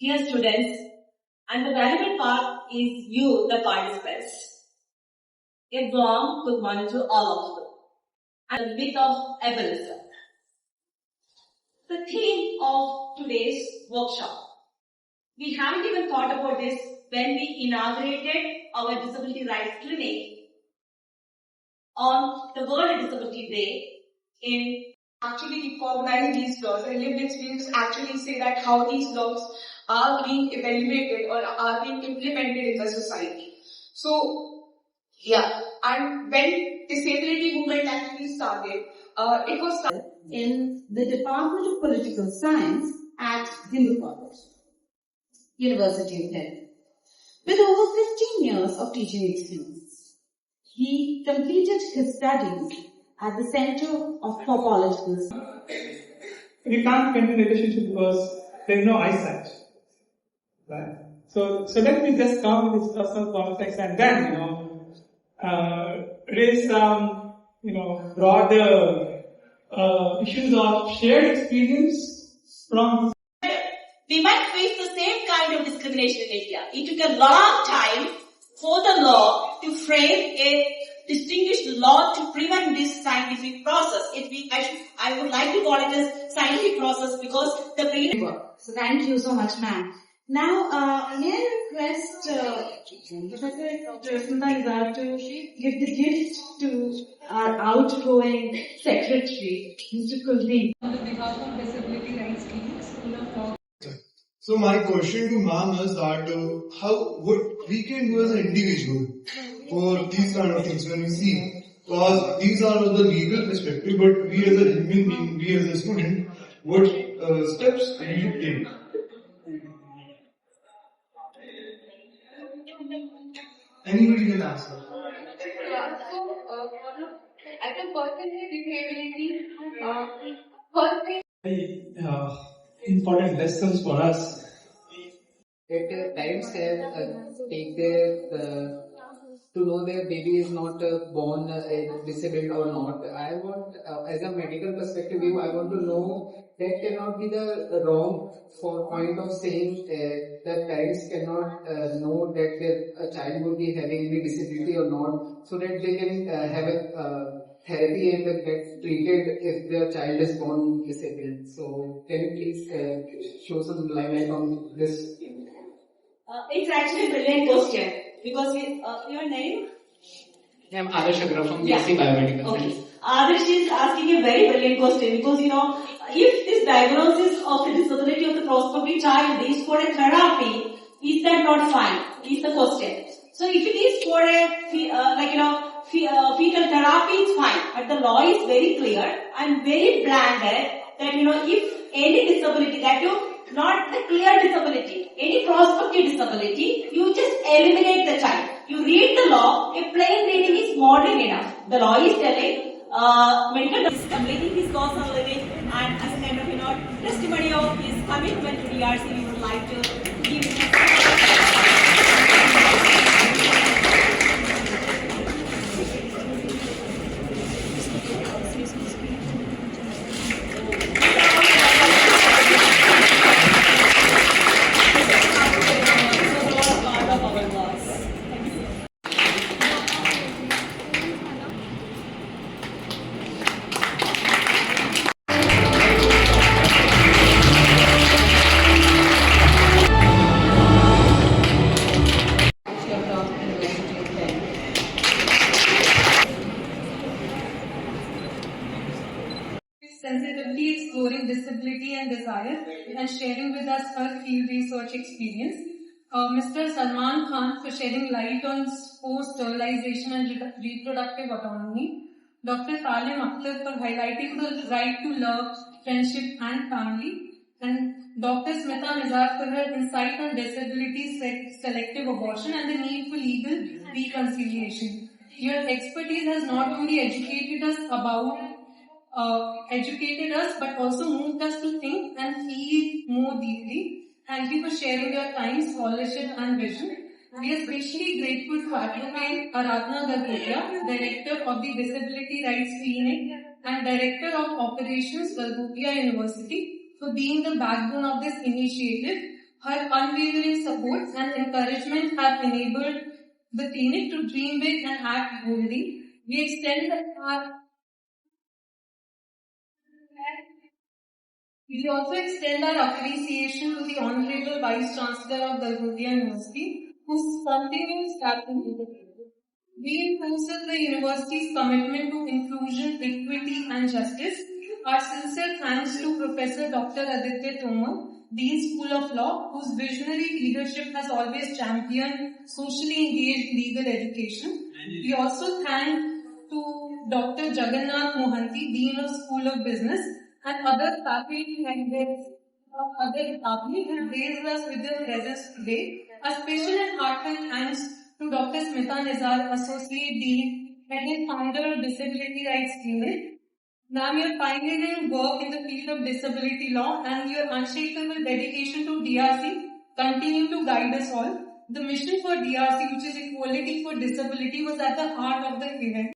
Dear students, and the valuable part is you, the participants. A warm good morning to all of you. And the myth of ableism. The theme of today's workshop. We haven't even thought about this when we inaugurated our Disability Rights Clinic on the World Disability Day in actually recognize these laws, and lived experience actually say that how these laws are being evaluated or are being implemented in the society. So, yeah, and when disability movement actually started, it was started in the Department of Political Science at Hindu College, University of Delhi. With over 15 years of teaching experience, he completed his studies at the Center for Political Science. You can't maintain a relationship because there is no eyesight. Right? So let me just come with this personal context and then, raise some, broader issues of shared experience from. We might face the same kind of discrimination in India. It took a long time for the law to frame a distinguished law to prevent this scientific process. I would like to call it as scientific process because the So thank you so much, ma'am. Now, may I request Professor Nizar to give the gift to our outgoing secretary, Mr. Kuldeep. On behalf of Disability Rights Clinic, School of Law. So my question to ma'am is that what we can do as an individual for these kind of things when we see, because these are the legal perspective, but we as a human being, we as a student, what steps we should take? Anybody can answer. I think personally disability, Important lessons for us. At parents have take their to know their baby is not born disabled or not. I want, as a medical perspective view, I want to know that cannot be the wrong for point of saying that parents cannot know that their child would be having any disability or not, so that they can have a therapy and get treated if their child is born disabled. So can you please show some light on this? It's actually a brilliant question because your name? I'm Adarsh Akhtar from DRC Biomedical. Okay. Adarsh is asking a very brilliant question because if this diagnosis of the disability of the prospective child is for a therapy, is that not fine? Is the question. So if it is for a fetal therapy, it's fine. But the law is very clear and very branded that if any disability that not the clear disability, any prospective disability, you just eliminate the child. You read the law, a plain reading is more than enough. The law is telling medical is completing his course of living, and as a kind of testimony of his commitment to DRC, we would like to give sensitively exploring disability and desire and sharing with us her field research experience. Mr. Salman Khan for shedding light on post-sterilization and reproductive autonomy. Dr. Talim Akhtar for highlighting the right to love, friendship and family. And Dr. Smita Nizar for her insight on disability, selective abortion and the need for legal reconciliation. Your expertise has not only educated us but also moved us to think and feel more deeply. Thank you for sharing your time, scholarship and vision. We are especially grateful to Advocate Galgotias, Director of the Disability Rights Clinic and Director of Operations, Galgotias University, for being the backbone of this initiative. Her unwavering support and encouragement have enabled the clinic to dream big and act boldly. We also extend our appreciation to the Honorable Vice Chancellor of Galgotias University, whose continuous captain reinforces the university's commitment to inclusion, equity, and justice. Our sincere thanks to Professor Dr. Aditya Tomar, Dean School of Law, whose visionary leadership has always championed socially engaged legal education. We also thank to Dr. Jagannath Mohanty, Dean of School of Business, and other faculty and have raised us with their presence today. A special and heartfelt thanks to Dr. Smita Nizar, Associate Dean, Head and Founder of Disability Rights Clinic. Ma'am, your pioneering work in the field of disability law and your unshakable dedication to DRC continue to guide us all. The mission for DRC, which is equality for disability, was at the heart of the event.